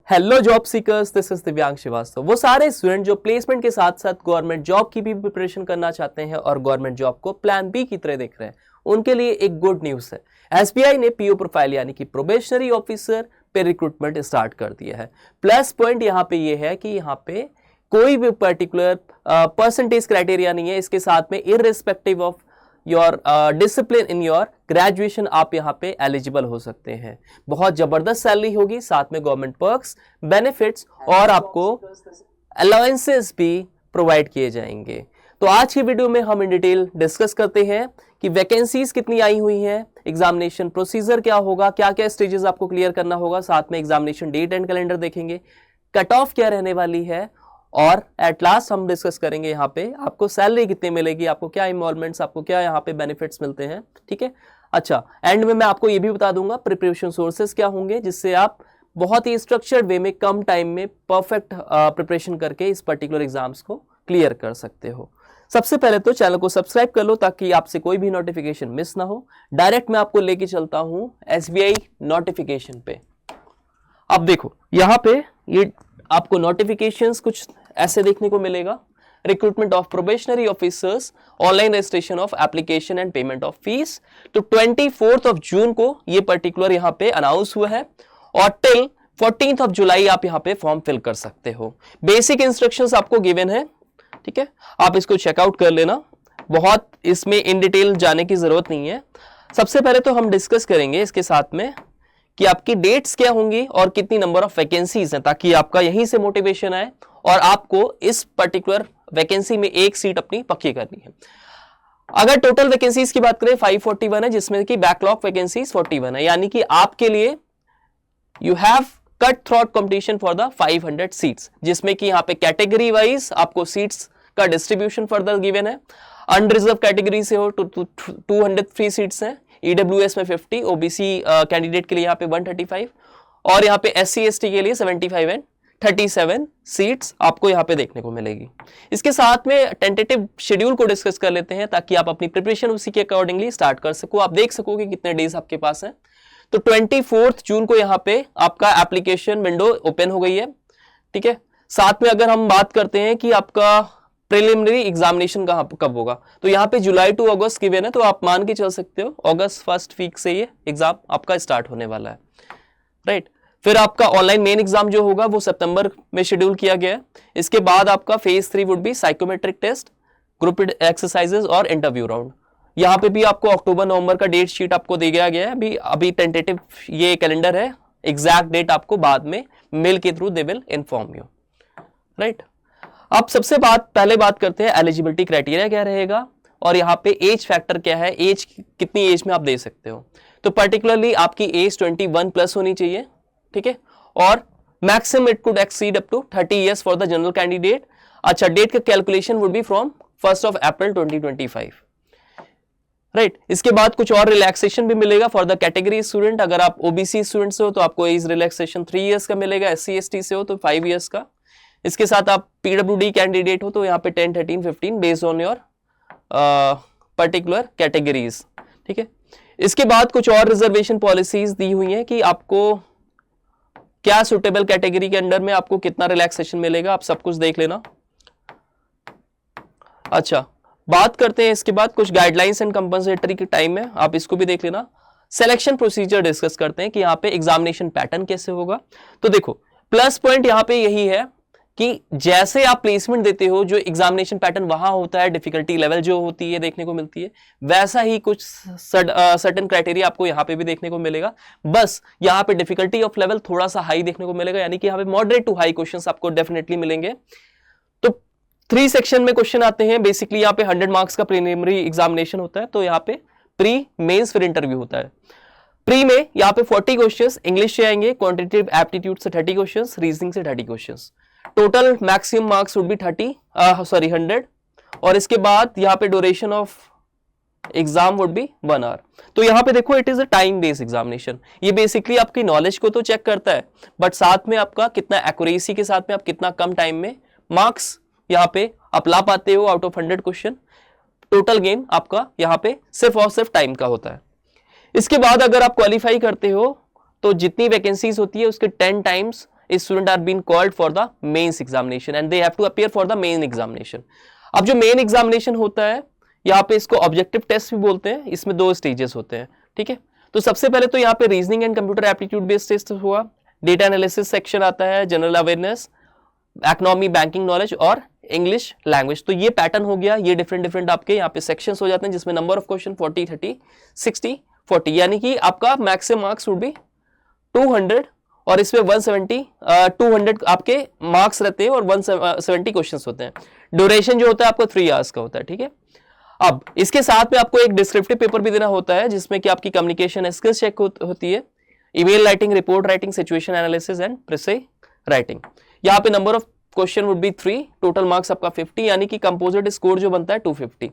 Hello job seekers, this is दिव्यांग श्रीवास्तव। वो सारे स्टूडेंट जो प्लेसमेंट के साथ साथ गवर्नमेंट जॉब की भी प्रिपरेशन करना चाहते हैं और गवर्नमेंट जॉब को प्लान बी की तरह देख रहे हैं, उनके लिए एक गुड न्यूज है। एसबीआई ने पीओ प्रोफाइल यानी कि प्रोबेशनरी ऑफिसर पे रिक्रूटमेंट स्टार्ट कर दिया है। प्लस पॉइंट यहाँ पे ये है कि यहाँ पे कोई भी पर्टिकुलर परसेंटेज क्राइटेरिया नहीं है। इसके साथ में irrespective of your discipline in your graduation आप यहाँ पे एलिजिबल हो सकते हैं। बहुत जबरदस्त सैलरी होगी, साथ में गवर्नमेंट पर्क्स, बेनिफिट्स और आपको अलाउंसेस भी प्रोवाइड किए जाएंगे। तो आज की वीडियो में हम इन डिटेल डिस्कस करते हैं कि वैकेंसीज कितनी आई हुई हैं, एग्जामिनेशन प्रोसीजर क्या होगा, क्या क्या स्टेजेस आपको क्लियर करना होगा, साथ में एग्जामिनेशन डेट एंड कैलेंडर देखेंगे, कट ऑफ क्या रहने वाली है और एट लास्ट हम डिस्कस करेंगे यहाँ पे आपको सैलरी कितनी मिलेगी, आपको क्या इन्वॉल्वमेंट्स, आपको क्या यहाँ पे बेनिफिट्स मिलते हैं। ठीक है, अच्छा एंड में मैं आपको ये भी बता दूंगा प्रिपरेशन सोर्सेस क्या होंगे, जिससे आप बहुत ही स्ट्रक्चर्ड वे में कम टाइम में परफेक्ट प्रिपरेशन करके इस पर्टिकुलर एग्जाम्स को क्लियर कर सकते हो। सबसे पहले तो चैनल को सब्सक्राइब कर लो ताकि आपसे कोई भी नोटिफिकेशन मिस ना हो। डायरेक्ट मैं आपको लेके चलता हूं एसबीआई नोटिफिकेशन पे। अब देखो यहाँ पे ये आपको नोटिफिकेशंस कुछ ऐसे देखने को मिलेगा। Recruitment of probationary officers, online registration of application and payment of fees. तो 24 जून को ये पर्टिकुलर यहाँ पे अनाउंस हुआ है और टिल 14 जुलाई आप यहाँ पे फॉर्म फिल कर सकते हो। बेसिक इंस्ट्रक्शंस आपको गिवन है, ठीक है, आप इसको चेकआउट कर लेना। बहुत इसमें इन डिटेल जाने की जरूरत नहीं है। सबसे पहले तो हम डिस्कस करेंगे इसके साथ में कि आपकी डेट्स क्या होंगी और कितनी नंबर ऑफ वैकेंसीज हैं, ताकि आपका यहीं से मोटिवेशन आए और आपको इस पर्टिकुलर वैकेंसी में एक सीट अपनी पक्की करनी है। अगर टोटल वैकेंसीज की बात करें 541 है, जिसमें कि बैकलॉग वैकेंसीज 41 है, यानी कि आपके लिए you have cut throat competition for the 500 seats, जिसमें कि यहाँ पे कैटेगरी वाइज आपको सीट्स का डिस्ट्रीब्यूशन फर्दर गिवन है। अनरिजर्व कैटेगरी से हो तो 200 फ्री सीट्स हैं, ईडब्ल्यूएस में 50, ओबीसी कैंडिडेट के लिए यहाँ पे 135 और यहाँ पे एससी एसटी के लिए 75 एंड 37 सीट्स आपको यहाँ पे देखने को मिलेगी। इसके साथ में टेंटेटिव शेड्यूल को डिस्कस कर लेते हैं ताकि आप अपनी प्रिपरेशन उसी के अकॉर्डिंगली स्टार्ट कर सको। आप देख सको कि कितने डेज आपके पास हैं। तो 24 जून को यहाँ पे आपका एप्लीकेशन विंडो ओपन हो गई है, ठीक है। साथ में अगर हम बात करते हैं कि आपका प्रिलिमिनरी एग्जामिनेशन कब होगा, तो यहाँ पे जुलाई टू अगस्त गिवन है, तो आप मान के चल सकते हो अगस्त फर्स्ट वीक से ये एग्जाम आपका स्टार्ट होने वाला है, राइट। फिर आपका ऑनलाइन मेन एग्जाम जो होगा वो सितंबर में शेड्यूल किया गया है। इसके बाद आपका phase 3 would be psychometric test, group exercises और इंटरव्यू राउंड। यहाँ पे भी आपको अक्टूबर नवंबर का डेट शीट आपको दे दिया गया है। अभी टेंटेटिव ये कैलेंडर है, एग्जैक्ट डेट आपको बाद में मेल के through they will inform you, right. अब सबसे पहले बात करते हैं एलिजिबिलिटी क्राइटेरिया क्या रहेगा और यहाँ पे एज फैक्टर क्या है, एज कितनी एज में आप दे सकते हो। तो पर्टिकुलरली आपकी एज 21 प्लस होनी चाहिए, ठीक है, और maximum it could exceed up to 30 years for the general candidate. अच्छा, डेट का calculation would be from 1 April 2025, right. इसके बाद कुछ और रिलैक्सेशन भी मिलेगा फॉर द कैटेगरी स्टूडेंट। अगर आप ओबीसी स्टूडेंट से हो तो आपको एज रिलैक्सेशन 3 इयर्स का मिलेगा, एससी एसटी से हो तो 5 इयर्स का। इसके साथ आप पीडब्ल्यूडी कैंडिडेट हो तो यहाँ पे 10, 13, 15 based on your particular categories, ठीक है। इसके बाद कुछ और रिजर्वेशन पॉलिसीज दी हुई हैं कि आपको क्या सुटेबल कैटेगरी के अंडर में आपको कितना रिलैक्सेशन मिलेगा, आप सब कुछ देख लेना। अच्छा, बात करते हैं इसके बाद कुछ गाइडलाइंस एंड कंपनसेटरी के टाइम में, आप इसको भी देख लेना। सिलेक्शन प्रोसीजर डिस्कस करते हैं कि यहाँ पे एग्जामिनेशन पैटर्न कैसे होगा। तो देखो प्लस पॉइंट यहाँ पे यही है कि जैसे आप प्लेसमेंट देते हो, जो एग्जामिनेशन पैटर्न वहां होता है, डिफिकल्टी लेवल जो होती है देखने को मिलती है, वैसा ही कुछ सर्टेन क्राइटेरिया आपको यहाँ पे भी देखने को मिलेगा। बस यहाँ पे डिफिकल्टी ऑफ लेवल थोड़ा सा हाई देखने को मिलेगा, यानी कि यहाँ पे मॉडरेट टू हाई क्वेश्चंस आपको डेफिनेटली मिलेंगे। तो 3 सेक्शन में क्वेश्चन आते हैं। बेसिकली यहाँ पे 100 मार्क्स का प्रीलिमिनरी एग्जामिनेशन होता है, तो यहाँ पे प्री मेंस फिर इंटरव्यू होता है। प्री में यहाँ पे 40 क्वेश्चंस इंग्लिश से आएंगे, क्वांटिटेटिव एप्टीट्यूड से 30 क्वेश्चंस, रीजनिंग से 30 questions. Total maximum marks would be 100 और इसके बाद यहाँ पे duration of exam would be 1 hour. तो यहाँ पे देखो it is a time based examination. ये बेसिकली आपकी नॉलेज को तो चेक करता है, बट साथ में आपका कितना एक्यूरेसी के साथ में आप कितना कम टाइम में मार्क्स यहाँ पे आप ला पाते हो out of 100 question. Total game आपका यहाँ पे सिर्फ और सिर्फ टाइम का होता है। इसके बाद अगर आप क्वालिफाई करते हो तो जितनी वैकेंसीज होती है उसके 10 times student are being called for the mains examination and they have to appear for the main examination. अब जो मेन एग्जामिनेशन होता है यहाँ पे इसको ऑब्जेक्टिव टेस्ट भी बोलते हैं, इसमें 2 स्टेजेस होते हैं, ठीक है। तो सबसे पहले तो यहाँ पे reasoning and computer aptitude based test हुआ, डेटा एनालिसिस सेक्शन आता है, general awareness, economy, banking knowledge और इंग्लिश लैंग्वेज। तो ये पैटर्न हो गया, ये डिफरेंट आपके यहाँ पे सेक्शंस हो जाते हैं जिसमें नंबर ऑफ क्वेश्चन 40, 30, 60, 40, यानी कि आपका मैक्सिमम मार्क्स वुड बी 200 और इसमें 170 200 आपके मार्क्स रहते हैं और 170 क्वेश्चंस होते हैं। ड्यूरेशन जो होता है आपको 3 आवर्स का होता है, ठीक है। अब इसके साथ में आपको एक डिस्क्रिप्टिव पेपर भी देना होता है जिसमें कि आपकी कम्युनिकेशन स्किल्स चेक होती है, email writing, report writing, situation analysis and précis writing. यहाँ पे number of question would be 3, total marks आपका 50, यानी कि कंपोजिट स्कोर जो बनता है 250।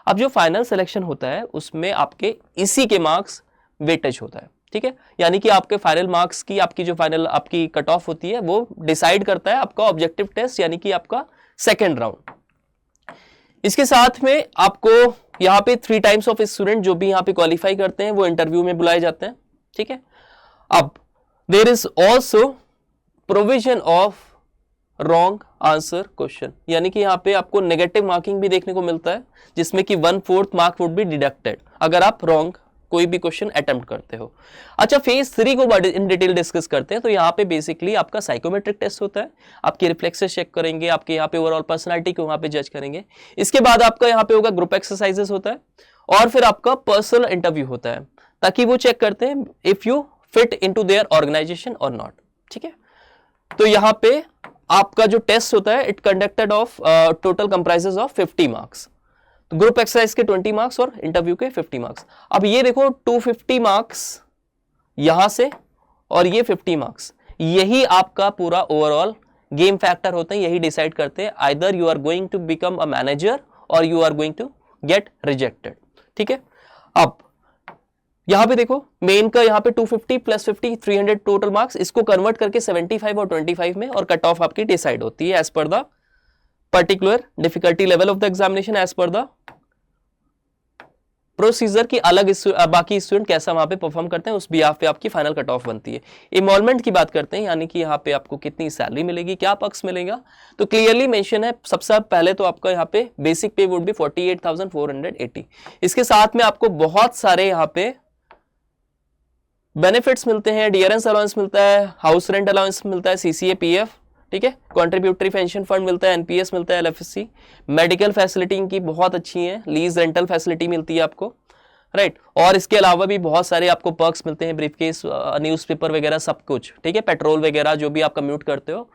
अब जो फाइनल सिलेक्शन होता है उसमें आपके इसी के मार्क्स वेटेज होता है, ठीक है। यानी कि आपके फाइनल मार्क्स की आपकी जो फाइनल आपकी कट ऑफ होती है वो डिसाइड करता है आपका ऑब्जेक्टिव टेस्ट, यानी कि आपका सेकेंड राउंड। इसके साथ में आपको यहाँ पे 3 टाइप्स ऑफ स्टूडेंट जो भी यहाँ पे क्वालिफाई करते हैं वो इंटरव्यू में बुलाए जाते हैं, ठीक है। अब there is also provision of wrong answer question, यानी कि यहाँ पे आपको नेगेटिव मार्किंग भी देखने को मिलता है जिसमें कि 1/4 मार्क वुड बी डिडक्टेड अगर आप रॉन्ग कोई भी क्वेश्चन अटेम्प्ट करते हो। अच्छा, फेज 3 को इन डिटेल डिस्कस करते हैं। तो यहाँ पे बेसिकली आपका साइकोमेट्रिक टेस्ट होता है, आपके रिफ्लेक्सेस चेक करेंगे, आपके यहाँ पे ओवरऑल पर्सनालिटी को वहाँ पे जज करेंगे। इसके बाद आपका यहाँ पे होगा ग्रुप एक्सरसाइजेस होता है और फिर आपका पर्सनल इंटरव्यू होता है ताकि वो चेक करते हैं if you fit into their organisation और नॉट, ठीक है। तो यहाँ पे आपका जो टेस्ट होता है it conducted of total comprises of 50 marks. तो ग्रुप एक्सरसाइज के 20 मार्क्स और इंटरव्यू के 50 मार्क्स। अब ये देखो 250 मार्क्स यहां से और ये 50 मार्क्स, यही आपका पूरा ओवरऑल गेम फैक्टर होते हैं, यही डिसाइड करते हैं either you are going to become a manager और you are going to get rejected, ठीक है। अब यहां पे देखो मेन का यहाँ पे 250 + 50 300 टोटल मार्क्स, इसको कन्वर्ट करके 75 और 25 में और कट ऑफ आपकी डिसाइड होती है as per the particular difficulty level of the examination, as per the procedure की अलग बाकी स्टूडेंट कैसा वहां पे परफॉर्म करते हैं उस बिहाफ पे आपकी फाइनल कट ऑफ बनती है। इमोलमेंट की बात करते हैं, यानी कि यहाँ पे आपको कितनी सैलरी मिलेगी, क्या पक्ष मिलेगा, तो क्लियरली मेंशन है। सबसे पहले तो आपका यहाँ पे बेसिक पे वुड बी 48,480। इसके साथ में आपको बहुत सारे यहाँ पे बेनिफिट्स मिलते हैं, डियरेंस अलाउंस मिलता है, हाउस रेंट अलाउंस मिलता है, सीसीए पीएफ, ठीक है, कॉन्ट्रीब्यूटरी पेंशन फंड मिलता है, एनपीएस मिलता है, एलएफएससी, मेडिकल फैसिलिटी इनकी बहुत अच्छी है, लीज रेंटल फैसिलिटी मिलती है आपको, राइट। और इसके अलावा भी बहुत सारे आपको पर्क्स मिलते हैं, ब्रीफकेस, न्यूज़पेपर वगैरह सब कुछ, ठीक है, पेट्रोल वगैरह जो भी आप कम्यूट करते हो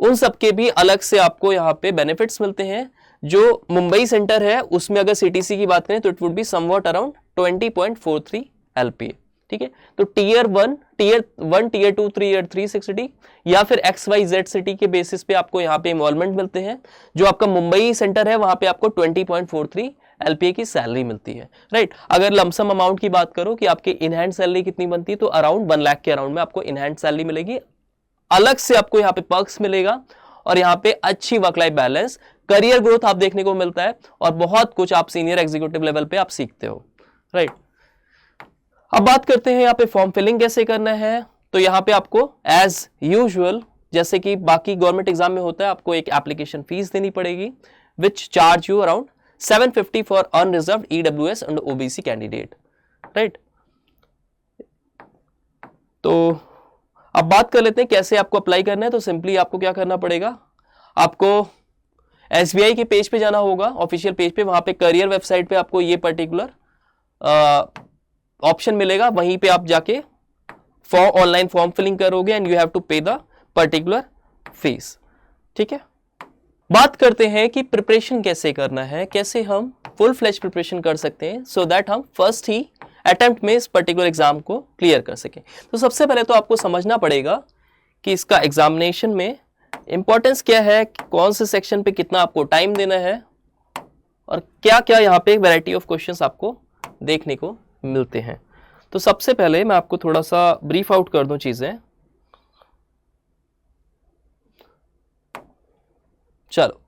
उन सब के भी अलग से आपको यहाँ पे बेनिफिट्स मिलते हैं। जो मुंबई सेंटर है उसमें अगर सीटीसी की बात करें तो it would be somewhat around 20.43 LPA, ठीक है। तो टीयर 1, टीयर 2, टीयर 3 सिटी या फिर XYZ सिटी के बेसिस पे आपको यहाँ पे इन्वॉल्वमेंट मिलते हैं। जो आपका मुंबई सेंटर है वहां पे आपको 20.43 एलपीए की सैलरी मिलती है, राइट। अगर लमसम अमाउंट की बात करो कि आपके इन हैंड सैलरी कितनी बनती है तो अराउंड 1 लाख के अराउंड में आपको इन हैंड सैलरी मिलेगी। अलग से आपको यहाँ पे पर्क्स मिलेगा और यहाँ पे अच्छी work life balance, career growth आप देखने को मिलता है और बहुत कुछ आप सीनियर एग्जीक्यूटिव लेवल पे आप सीखते हो, राइट। अब बात करते हैं यहाँ पे फॉर्म फिलिंग कैसे करना है। तो यहाँ पे आपको एज यूजुअल जैसे कि बाकी गवर्नमेंट एग्जाम में होता है आपको एक एप्लीकेशन फीस देनी पड़ेगी which charge you around 750 for unreserved EWS and OBC candidate, right. तो अब बात कर लेते हैं कैसे आपको अप्लाई करना है। तो सिंपली आपको क्या करना पड़ेगा, आपको एसबीआई के पेज पे जाना होगा, ऑफिशियल पेज पे, वहां पे करियर वेबसाइट पे आपको ये पर्टिकुलर ऑप्शन मिलेगा, वहीं पे आप जाके ऑनलाइन फॉर्म फिलिंग करोगे एंड यू हैव टू पे द पर्टिकुलर फीस, ठीक है। बात करते हैं कि प्रिपरेशन कैसे करना है, कैसे हम फुल फ्लेज प्रिपरेशन कर सकते हैं सो दैट हम फर्स्ट ही अटेम्प्ट में इस पर्टिकुलर एग्जाम को क्लियर कर सकें। तो सबसे पहले तो आपको समझना पड़ेगा कि इसका एग्जामिनेशन में इंपॉर्टेंस क्या है, कौन से सेक्शन पे कितना आपको टाइम देना है और क्या क्या यहाँ पे वैरायटी ऑफ क्वेश्चंस आपको देखने को मिलते हैं। तो सबसे पहले मैं आपको थोड़ा सा ब्रीफ आउट कर दूं चीजें। चलो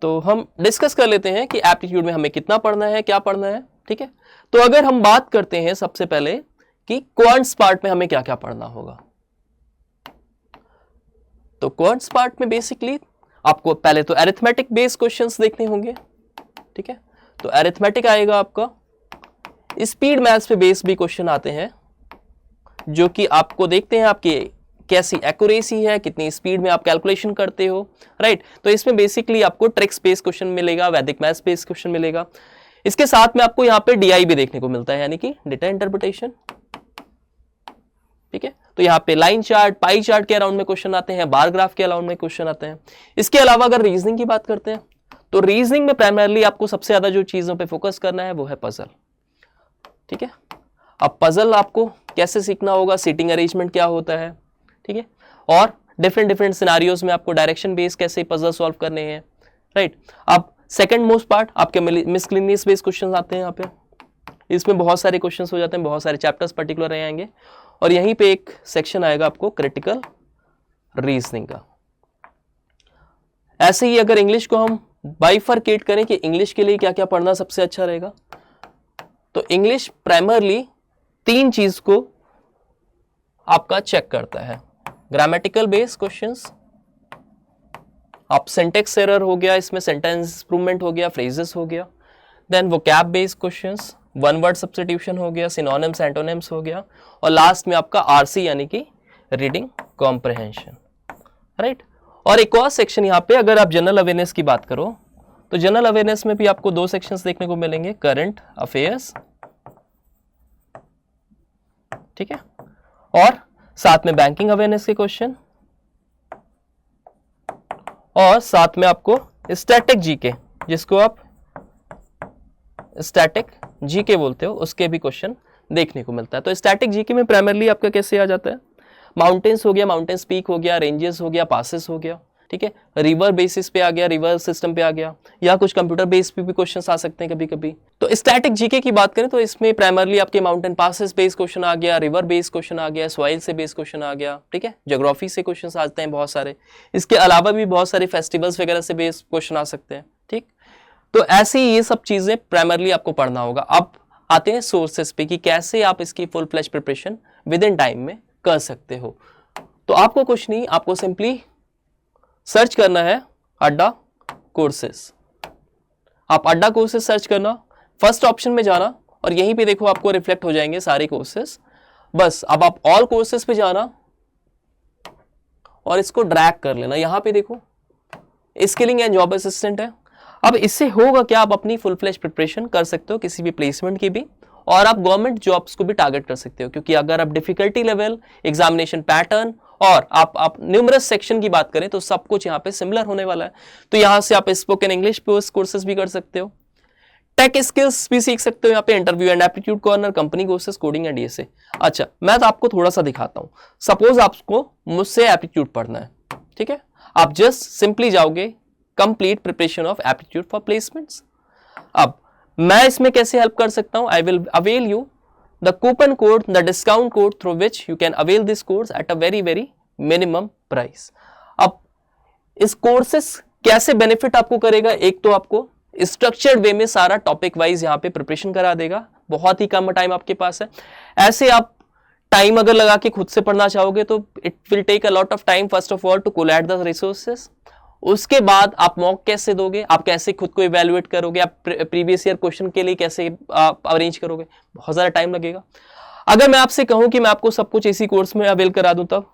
तो हम डिस्कस कर लेते हैं कि एप्टीट्यूड में हमें कितना पढ़ना है, क्या पढ़ना है, ठीक है। तो अगर हम बात करते हैं सबसे पहले कि क्वांट्स पार्ट में हमें क्या क्या पढ़ना होगा, तो क्वांट्स पार्ट में बेसिकली आपको पहले तो अरिथमेटिक बेस्ड क्वेश्चंस देखने होंगे, ठीक है। तो अरिथमेटिक आएगा आपका, स्पीड मैथ्स पे बेस्ड भी क्वेश्चन आते हैं, जो कि आपको देखते हैं आपकी कैसी एक्यूरेसी है, कितनी स्पीड में आप कैलकुलेशन करते हो, राइट। तो इसमें बेसिकली आपको ट्रिक्स बेस्ड क्वेश्चन मिलेगा, वैदिक मैथ्स बेस्ड क्वेश्चन मिलेगा। इसके साथ में आपको यहाँ पे डीआई भी देखने को मिलता है, यानी कि डेटा इंटरप्रिटेशन, ठीक है। तो यहाँ पे लाइन चार्ट, पाई चार्ट के अराउंड में क्वेश्चन आते हैं, बार ग्राफ के अराउंड में क्वेश्चन आते हैं। इसके अलावा अगर रीजनिंग की बात करते हैं तो रीजनिंग में प्राइमरली आपको सबसे ज्यादा जो चीजों पे फोकस करना है वो है पजल, ठीक है। अब पजल आपको कैसे सीखना होगा, सीटिंग अरेंजमेंट क्या होता है, ठीक है, और डिफरेंट सिनारियोज में आपको डायरेक्शन बेस्ड कैसे पजल सॉल्व करने हैं, राइट। अब सेकंड मोस्ट पार्ट आपके मिसलेनियस बेस्ड क्वेश्चंस आते हैं यहाँ पे। इसमें बहुत सारे क्वेश्चंस हो जाते हैं, बहुत सारे चैप्टर्स पर्टिकुलर रहे आएंगे, और यहीं पे एक सेक्शन आएगा आपको क्रिटिकल रीजनिंग का। ऐसे ही अगर इंग्लिश को हम बाइफरकेट करें कि इंग्लिश के लिए क्या क्या पढ़ना सबसे अच्छा रहेगा, तो इंग्लिश प्राइमरली 3 चीज को आपका चेक करता है। ग्रामेटिकल बेस्ड क्वेश्चंस, आप सिंटेक्स एरर हो गया, इसमें सेंटेंस इंप्रूवमेंट हो गया, फ्रेजेस हो गया, then vocab based questions, one word substitution हो गया, सिनोनिम्स एंटोनिम्स हो गया, और लास्ट में आपका आरसी यानी कि रीडिंग कॉम्प्रिहेंशन, राइट। और एक और सेक्शन यहाँ पे अगर आप जनरल अवेयरनेस की बात करो तो जनरल अवेयरनेस में भी आपको 2 सेक्शंस देखने को मिलेंगे, करंट अफेयर्स, ठीक है, और साथ में बैंकिंग अवेयरनेस के क्वेश्चन, और साथ में आपको स्टैटिक जीके, जिसको आप स्टैटिक जीके बोलते हो, उसके भी क्वेश्चन देखने को मिलता है। तो स्टैटिक जीके में प्राइमरली आपका कैसे आ जाता है, माउंटेन्स हो गया, माउंटेन्स पीक हो गया, रेंजेस हो गया, पासेस हो गया, ठीक है, रिवर बेसिस पे आ गया, रिवर सिस्टम पे आ गया, या कुछ कंप्यूटर बेस पे भी क्वेश्चंस आ सकते हैं कभी कभी। तो स्टैटिक जीके की बात करें तो इसमें प्राइमरली आपके माउंटेन पासेस बेस्ड क्वेश्चन आ गया, रिवर बेस्ड क्वेश्चन आ गया, सॉइल से बेस्ड क्वेश्चन आ गया, ठीक है, ज्योग्राफी से क्वेश्चन आते हैं बहुत सारे। इसके अलावा भी बहुत सारे फेस्टिवल्स वगैरह से बेस्ड क्वेश्चन आ सकते हैं, ठीक। तो ऐसे ही ये सब चीजें प्राइमरली आपको पढ़ना होगा। अब आते हैं सोर्सेस पे कि कैसे आप इसकी full flash preparation with in time में कर सकते हो। तो आपको कुछ नहीं, आपको सिंपली सर्च करना है अड्डा कोर्सेस। आप अड्डा कोर्सेस सर्च करना, फर्स्ट ऑप्शन में जाना, और यहीं पे देखो आपको रिफ्लेक्ट हो जाएंगे सारे कोर्सेस। बस अब आप ऑल कोर्सेस पे जाना और इसको ड्रैग कर लेना। यहां पे देखो स्किलिंग एंड जॉब असिस्टेंट है। अब इससे होगा क्या, आप अपनी फुल फ्लैश प्रिपरेशन कर सकते हो किसी भी प्लेसमेंट की भी, और आप गवर्नमेंट जॉब्स को भी टारगेट कर सकते हो, क्योंकि अगर आप डिफिकल्टी लेवल, एग्जामिनेशन पैटर्न और आप न्यूमरस सेक्शन की बात करें तो सब कुछ यहाँ पे सिमिलर होने वाला है। तो यहाँ से आप स्पोकन इंग्लिश कोर्सेज भी कर सकते हो, टेक स्किल्स भी सीख सकते हो, यहाँ पे interview and aptitude corner, company courses, coding and DSA. अच्छा, मैं तो आपको थोड़ा सा दिखाता हूँ। सपोज आपको मुझसे एप्टीट्यूड पढ़ना है, ठीक है, आप जस्ट सिंपली जाओगे complete preparation of aptitude for placements. अब मैं इसमें कैसे हेल्प कर सकता हूं, I will avail you the coupon code, the discount code through which you can avail this course at a very very minimum price. अब इस कोर्सेस कैसे बेनिफिट आपको करेगा, एक तो आपको स्ट्रक्चर्ड वे में सारा टॉपिक वाइज यहाँ पे प्रिपरेशन करा देगा, बहुत ही कम टाइम आपके पास है। ऐसे आप टाइम अगर लगा के खुद से पढ़ना चाहोगे तो it will take a lot of time first of all to collate the resources. उसके बाद आप मॉक कैसे दोगे, आप कैसे खुद को इवेल्युएट करोगे, आप प्रीवियस ईयर क्वेश्चन के लिए कैसे आप अरेंज करोगे, बहुत सारा टाइम लगेगा। अगर मैं आपसे कहूं कि मैं आपको सब कुछ इसी कोर्स में अवेल करा दूं, तब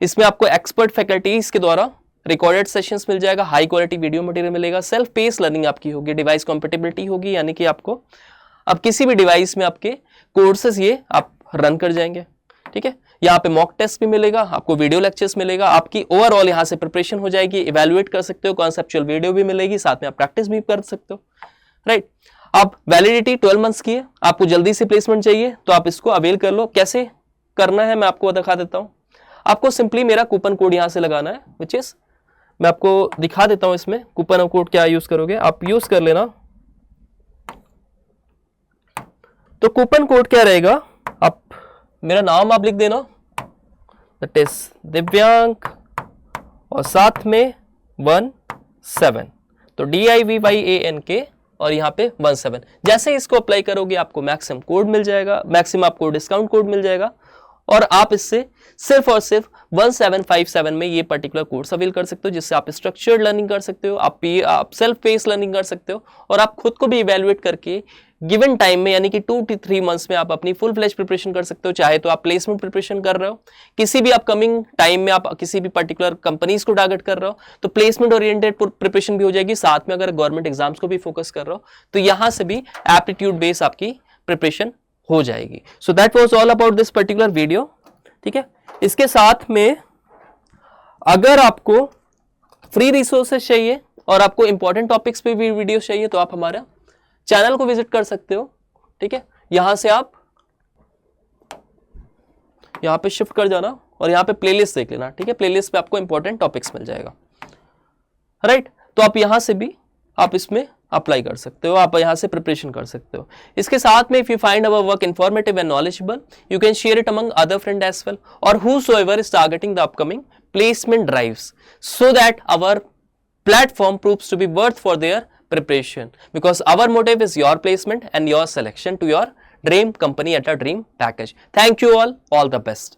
इसमें आपको एक्सपर्ट फैकल्टीज के द्वारा रिकॉर्डेड सेशंस मिल जाएगा, हाई क्वालिटी वीडियो मटेरियल मिलेगा, सेल्फ पेस लर्निंग आपकी होगी, डिवाइस कॉम्पेटिबिलिटी होगी, यानी कि आपको अब किसी भी डिवाइस में आपके कोर्सेज ये आप रन कर जाएंगे, ठीक है। यहाँ पे मॉक टेस्ट भी मिलेगा, आपको वीडियो लेक्चर्स मिलेगा, आपकी ओवरऑल यहाँ से प्रिपरेशन हो जाएगी, इवैल्यूएट कर सकते हो, कॉन्सेप्चुअल वीडियो भी मिलेगी, साथ में आप प्रैक्टिस भी कर सकते हो, राइट। अब वैलिडिटी 12 मंथ्स की है, आपको जल्दी से प्लेसमेंट चाहिए तो आप इसको अवेल कर लो। कैसे करना है मैं आपको दिखा देता हूँ। आपको सिंपली मेरा कूपन कोड यहाँ से लगाना है, विच इज मैं आपको दिखा देता हूँ। इसमें कूपन कोड क्या यूज करोगे, आप यूज कर लेना। तो कूपन कोड क्या रहेगा, आप मेरा नाम आप लिख देना, दैट इज दिव्यांक, और साथ में 17, तो DIVYANK और यहाँ पे 17। जैसे इसको अप्लाई करोगे आपको मैक्सिमम कोड मिल जाएगा, मैक्सिमम आपको डिस्काउंट कोड मिल जाएगा, और आप इससे सिर्फ और सिर्फ 1757 में ये पर्टिकुलर कोर्स अवेल कर सकते हो, जिससे आप स्ट्रक्चर्ड लर्निंग कर सकते हो, आप सेल्फ पेस लर्निंग कर सकते हो, और आप खुद को भी इवेल्युएट करके गिवन टाइम में यानी कि 2 to 3 मंथ्स में आप अपनी फुल फ्लेज प्रिपरेशन कर सकते हो। चाहे तो आप प्लेसमेंट प्रिपरेशन कर रहे हो, किसी भी अपकमिंग टाइम में आप किसी भी पर्टिकुलर कंपनीज को टारगेट कर रहे हो तो प्लेसमेंट ओरिएंटेड प्रिपरेशन भी हो जाएगी, साथ में अगर गवर्नमेंट एग्जाम्स को भी फोकस कर रहे हो तो यहां से भी एप्टीट्यूड बेस आपकी प्रिपरेशन हो जाएगी। So that was all about this particular video. ठीक है, इसके साथ में अगर आपको फ्री रिसोर्सेज चाहिए और आपको इंपॉर्टेंट टॉपिक्स पे भी वीडियो चाहिए तो आप हमारा चैनल को विजिट कर सकते हो। ठीक है, यहां से आप यहां पे शिफ्ट कर जाना और यहां पे प्लेलिस्ट देख लेना। ठीक है, प्लेलिस्ट पे आपको इंपॉर्टेंट टॉपिक्स मिल जाएगा। राइट, तो आप यहां से भी आप इसमें अप्लाई कर सकते हो, आप यहां से प्रिपरेशन कर सकते हो। इसके साथ में if you find our work informative and knowledgeable you can share it among other friend as well, और whosoever is targeting the upcoming placement drives, so that our platform proves to be worth for their preparation, because our motive is your placement and your selection to your dream company at a dream package. Thank you all the best.